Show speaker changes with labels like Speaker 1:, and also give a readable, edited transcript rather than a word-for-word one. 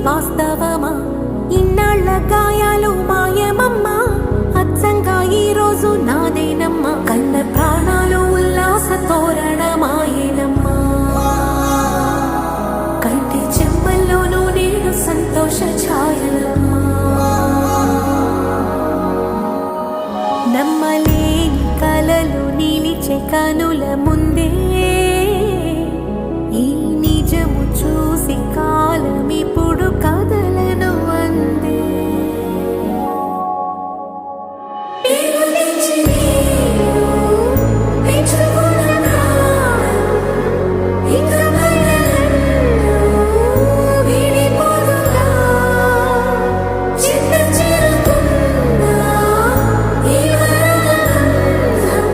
Speaker 1: వాస్తవమా ఇన్నాళ్ళ గాయాలు మాయమమ్మా అచ్చంగా ఈ రోజు నాదేనమ్మా కన్న ప్రాణాలు ఉల్లాస తోరణమాయేనమ్మా కంటి చెమ్మల్లోనూ నేను సంతోష ఛాయలమ్మా నమ్మలేని కలలు నిలిచే కనుల ముందే ఈ నిజము చూసి